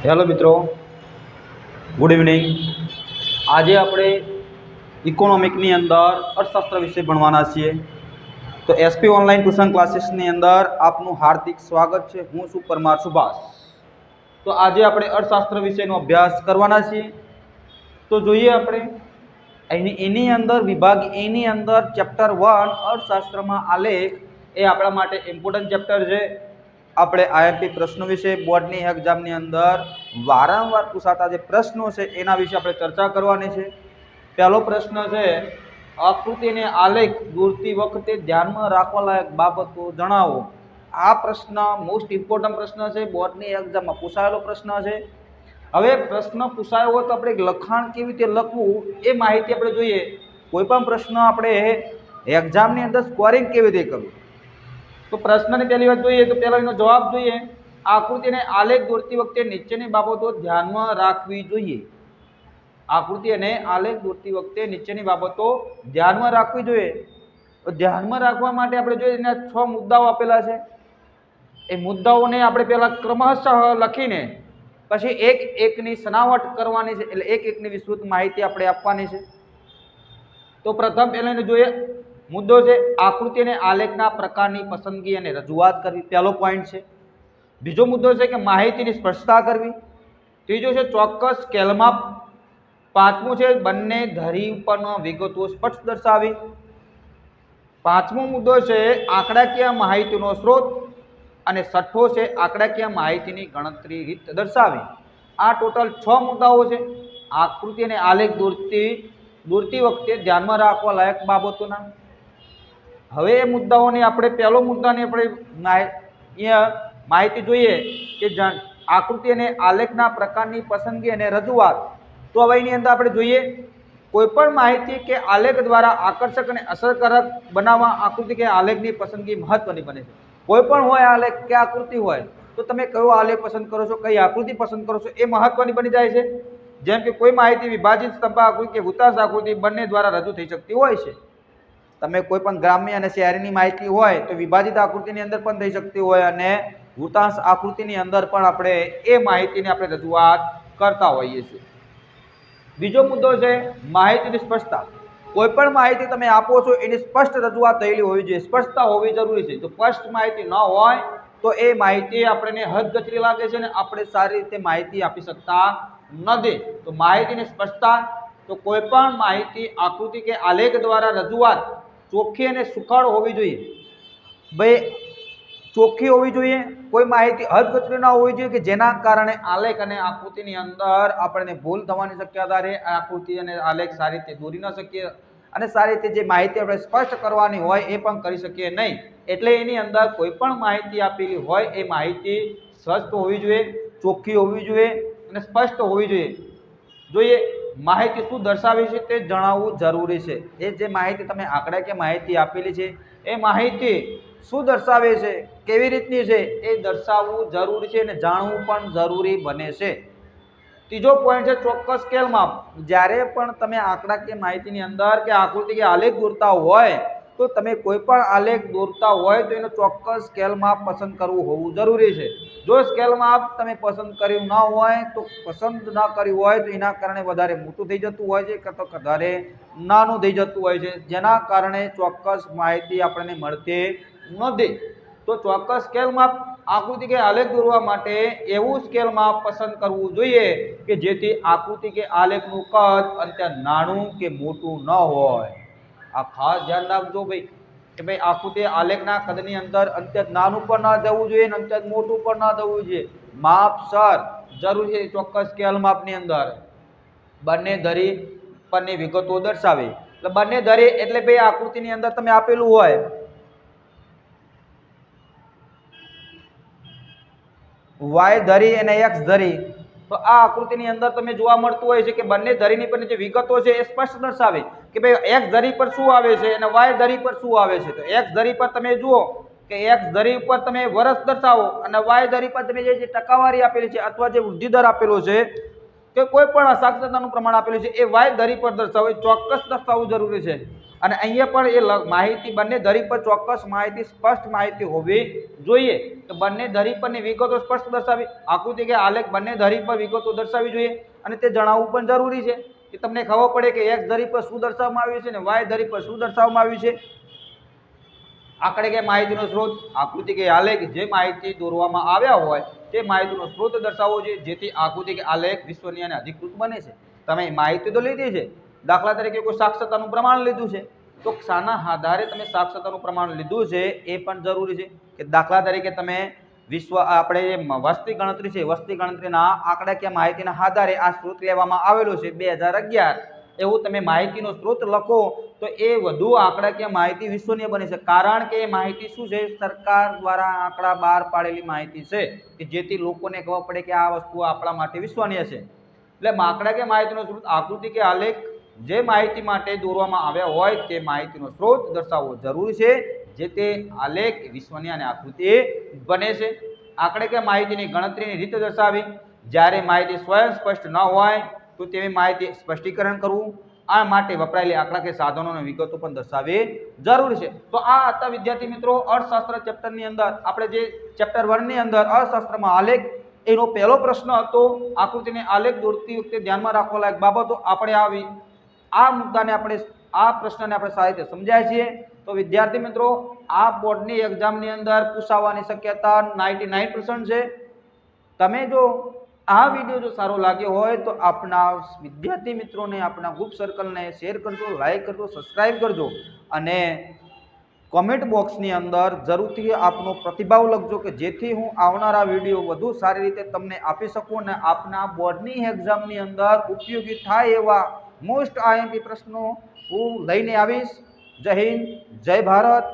Hello મિત્રો, good evening. આજે આપણે ઇકોનોમિકની અંદર અર્થશાસ્ત્ર વિશે ભણવાના છીએ। તો એસપી ઓનલાઈન ટ્યુશન ક્લાસીસની અંદર આપનું હાર્દિક સ્વાગત છે। હું છું પરમાર સુભાષ। તો આજે આપણે અર્થશાસ્ત્ર વિશેનો અભ્યાસ કરવાના છીએ। તો જોઈએ આપણે એની અંદર વિભાગ એની અંદર ચેપ્ટર 1 અર્થશાસ્ત્રમાં આલેખ એ આપણા માટે ઇમ્પોર્ટન્ટ ચેપ્ટર છે। આપણે આઈએમપી પ્રશ્નો વિશે બોર્ડની એક્ઝામની અંદર વારંવાર પૂછાતા જે પ્રશ્નો છે એના વિશે આપણે ચર્ચા કરવાની છે। પહેલો પ્રશ્ન છે, આકૃતિને આલેખ દોરતી વખતે ધ્યાનમાં રાખવા લાયક બાબતો જણાવો। આ પ્રશ્ન મોસ્ટ ઇમ્પોર્ટન્ટ પ્રશ્ન છે, બોર્ડની એક્ઝામમાં પૂછાયેલો પ્રશ્ન છે। હવે પ્રશ્ન પૂછાયો હોય તો આપણે લખાણ કેવી રીતે લખવું એ માહિતી આપણે જોઈએ। કોઈ પણ પ્રશ્ન આપણે એક્ઝામની અંદર સ્કોરિંગ કેવી રીતે કરવું, તો પ્રશ્નની પહેલી વાત જોઈએ તો પહેલા એનો જવાબ જોઈએ। આકૃતિને આલેખ દોરતી વખતે નીચેની બાબતો ધ્યાનમાં રાખવી જોઈએ। આકૃતિ અને આલેખ દોરતી વખતે નીચેની બાબતો ધ્યાનમાં રાખવી જોઈએ। તો ધ્યાનમાં રાખવા માટે આપણે જોઈએ એના 6 મુદ્દાઓ આપેલા છે। એ મુદ્દાઓને આપણે પહેલા ક્રમશઃ લખીને પછી એક એકની સનાવટ કરવાની છે, એટલે એક એકની વિસ્તૃત માહિતી આપણે આપવાની છે। તો પ્રથમ પહેલા જોઈએ મુદ્દો છે આકૃતિ અને આલેખના પ્રકારની પસંદગી અને રજૂઆત કરવી, પહેલો પોઈન્ટ છે। બીજો મુદ્દો છે કે માહિતીની સ્પષ્ટતા કરવી। ત્રીજો છે ચોક્કસ સ્કેલમાં। પાંચમું છે બંને ધરી ઉપરનો વિગતો સ્પષ્ટ દર્શાવી। પાંચમો મુદ્દો છે આંકડાકીય માહિતીનો સ્ત્રોત અને છઠ્ઠો છે આંકડાકીય માહિતીની ગણતરી રીત દર્શાવી। આ ટોટલ 6 મુદ્દાઓ છે આકૃતિ અને આલેખ દોરતી વખતે ધ્યાનમાં રાખવા લાયક બાબતોના। હવે એ મુદ્દાઓની આપણે પહેલો મુદ્દાની આપણે અહીંયા માહિતી જોઈએ કે આકૃતિ અને આલેખના પ્રકારની પસંદગી અને રજૂઆત। તો હવે એની અંદર આપણે જોઈએ કોઈ પણ માહિતી કે આલેખ દ્વારા આકર્ષક અને અસરકારક બનાવવા આકૃતિ કે આલેખની પસંદગી મહત્વની બને છે। કોઈ પણ હોય આલેખ કે આકૃતિ હોય તો તમે કયો આલેખ પસંદ કરો છો, કઈ આકૃતિ પસંદ કરો છો એ મહત્વની બની જાય છે। જેમ કે કોઈ માહિતી વિભાજિત સ્તંભ આકૃતિ કે વૃત્તાંશ આકૃતિ બંને દ્વારા રજૂ થઈ શકતી હોય છે। તમે કોઈ પણ ગ્રામ્ય અને શહેરીની માહિતી હોય તો વિભાજિત આકૃતિની અંદર પણ થઈ શકતી હોય અને વૃત્તાંશ આકૃતિની અંદર પણ આપણે એ માહિતીને આપણે રજૂઆત કરતા હોઈએ છીએ। બીજો મુદ્દો છે માહિતીની સ્પષ્ટતા। કોઈ પણ માહિતી તમે આપો છો એની સ્પષ્ટ રજૂઆત થયેલી હોવી જોઈએ, સ્પષ્ટતા હોવી જરૂરી છે। જો સ્પષ્ટ માહિતી ન હોય તો એ માહિતી આપણને હદગચરી લાગે છે અને આપણે સારી રીતે માહિતી આપી શકતા નથી। તો માહિતીની સ્પષ્ટતા, તો કોઈ પણ માહિતી આકૃતિ કે આલેખ દ્વારા રજૂઆત ચોખ્ખી અને સુઘડ હોવી જોઈએ। ભાઈ ચોખ્ખી હોવી જોઈએ, કોઈ માહિતી હદગચરી ના હોવી જોઈએ કે જેના કારણે આલેખ અને આકૃતિની અંદર આપણને ભૂલ થવાની શક્યતા રહે, આકૃતિ અને આલેખ સારી રીતે દોરી ન શકીએ અને સારી રીતે જે માહિતી આપણે સ્પષ્ટ કરવાની હોય એ પણ કરી શકીએ નહીં। એટલે એની અંદર કોઈ પણ માહિતી આપેલી હોય એ માહિતી સ્પષ્ટ હોવી જોઈએ, ચોખ્ખી હોવી જોઈએ અને સ્પષ્ટ હોવી જોઈએ। માહિતી શું દર્શાવે છે તે જણાવવું જરૂરી છે। એ જે માહિતી તમે આંકડાકીય માહિતી આપેલી છે એ માહિતી શું દર્શાવે છે, કેવી રીતની છે એ દર્શાવવું જરૂરી છે અને જાણવું પણ જરૂરી બને છે। ત્રીજો પોઈન્ટ છે ચોક્કસ સ્કેલ માપ। જ્યારે પણ તમે આંકડાકીય માહિતીની અંદર કે આકૃતિ કે આલેખ દોરતા હોય તો તમે કોઈ પણ આલેખ દોરતા હોય તો એનો ચોક્કસ સ્કેલ માપ પસંદ કરવું હોવું જરૂરી છે। જો સ્કેલ માપ તમે પસંદ કર્યું ના હોય તો પસંદ ના કર્યું હોય તો એના કારણે વધારે મોટું થઈ જતું હોય છે કે તો વધારે નાનું થઈ જતું હોય છે, જેના કારણે ચોક્કસ માહિતી આપણને મળતી નથી। તો ચોક્કસ સ્કેલ માપ આકૃતિ કે આલેખ દોરવા માટે એવું સ્કેલ માપ પસંદ કરવું જોઈએ કે જેથી આકૃતિ કે આલેખનું કદ અત્યંત નાનું કે મોટું ન હોય। આ ખાસ ધ્યાન રાખજો ભાઈ કે ભાઈ આકૃતિ આલેખના કદની અંદર અત્યંત નાનું પણ ના જવું જોઈએ અને અત્યંત મોટું પણ ના જવું જોઈએ, માપસર જરૂરી છે। ચોક્કસ સ્કેલ માપની અંદર બંને ધરી પરની વિગતો દર્શાવે, એટલે બંને ધરી એટલે ભાઈ આકૃતિની અંદર તમે આપેલું હોય વાય ધરી અને એક્સ ધરી, તો આ આકૃતિની અંદર તમે જોવા મળતું હોય છે કે બંને ધરીની પરની જે વિગતો છે એ સ્પષ્ટ દર્શાવે કે ભાઈ એક્સ ધરી પર શું આવે છે અને વાય ધરી પર શું આવે છે। તો એક્સ ધરી પર તમે જુઓ કે એક્સ ધરી ઉપર તમે વર્ષ દર્શાવો અને વાય ધરી પર તમે જે ટકાવારી આપેલી છે અથવા જે વૃદ્ધિ દર આપેલો છે કે કોઈ પણ સાક્ષરતાનું પ્રમાણ આપેલું છે એ વાય ધરી પર દર્શાવો, ચોક્કસ દર્શાવવું જરૂરી છે। અને અહીંયા પણ એ માહિતી બંને ધરી પર ચોક્કસ માહિતી સ્પષ્ટ માહિતી હોવી જોઈએ. તો બંને ધરી પરની વિગતો સ્પષ્ટ દર્શાવી, આકૃતિ કે આલેખ બંને ધરી પર વિગતો દર્શાવવી જોઈએ અને તે જણાવવું પણ જરૂરી છે કે તમને ખબર પડે કે એક્સ ધરી પર શું દર્શાવવામાં આવ્યું છે અને વાય ધરી પર શું દર્શાવવામાં આવ્યું છે. આંકડે કે માહિતીનો સ્ત્રોત, આકૃતિ કે આલેખ જે માહિતી દોરવામાં આવ્યા હોય તે માહિતીનો સ્ત્રોત દર્શાવવો જોઈએ, જેથી આકૃતિ કે આલેખ વિશ્વનીય અને અધિકૃત બને છે. તમે માહિતી તો લીધી છે, દાખલા તરીકે કોઈ સાક્ષરતાનું પ્રમાણ લીધું છે, તો શાના આધારે તમે સાક્ષરતાનું પ્રમાણ લીધું છે એ પણ જરૂરી છે. કે દાખલા તરીકે તમે આપણે વસ્તી ગણતરી છે, વસ્તી ગણતરીના આંકડાકીય માહિતીના આધારે આ સ્ત્રોત લેવામાં આવેલો છે 2011, એવું તમે માહિતીનો સ્ત્રોત લખો તો એ વધુ આંકડાકીય માહિતી વિશ્વનીય બને છે. કારણ કે એ માહિતી શું છે, સરકાર દ્વારા આંકડા બહાર પાડેલી માહિતી છે કે જેથી લોકોને ખબર પડે કે આ વસ્તુ આપણા માટે વિશ્વનીય છે. એટલે આંકડાકીય માહિતીનો સ્ત્રોત, આકૃતિ કે આલેખ જે માહિતી માટે દોરવામાં આવ્યા હોય તે માહિતીનો સ્ત્રોત દર્શાવવો જરૂરી છે, જે તે આલેખ વિશ્વનીય અને આકૃતિ બને છે. આંકડાકીય માહિતીની ગણતરીની રીત દર્શાવી, જ્યારે માહિતી સ્વયં સ્પષ્ટ ન હોય તો તેવી માહિતી સ્પષ્ટીકરણ કરવું, આ માટે વપરાયેલી આંકડાકીય સાધનો અને વિગતો પણ દર્શાવવી જરૂરી છે. તો આ હતા વિદ્યાર્થી મિત્રો અર્થશાસ્ત્ર ચેપ્ટરની અંદર, આપણે જે ચેપ્ટર 1 ની અંદર અર્થશાસ્ત્રમાં આલેખ, એનો પહેલો પ્રશ્ન હતો આકૃતિને આલેખ દોરતી વખતે ધ્યાનમાં રાખવા લાયક બાબતો. આપણે આવી આ મુદ્દાને આ પ્રશ્નને આપણે સારી રીતે સમજાય છીએ. તો વિદ્યાર્થી મિત્રો આ બોર્ડની એક્ઝામની અંદર પૂછાવાની શક્યતા 99% છે. તમે જો આ વિડીયો જો સારો લાગ્યો હોય તો આપના વિદ્યાર્થી મિત્રોને, આપના ગ્રુપ સર્કલને શેર કરજો, લાઈક કરજો, સબસ્ક્રાઈબ કરજો અને કોમેન્ટ બોક્સની અંદર જરૂરથી આપનો પ્રતિભાવ લખજો કે જેથી હું આવનારા વિડીયો વધુ સારી રીતે તમને આપી શકું અને આપના બોર્ડની એક્ઝામની અંદર ઉપયોગી થાય એવા મોસ્ટ આઈએમપી પ્રશ્નો હું લઈને આવીશ. જય હિન્દ, જય ભારત.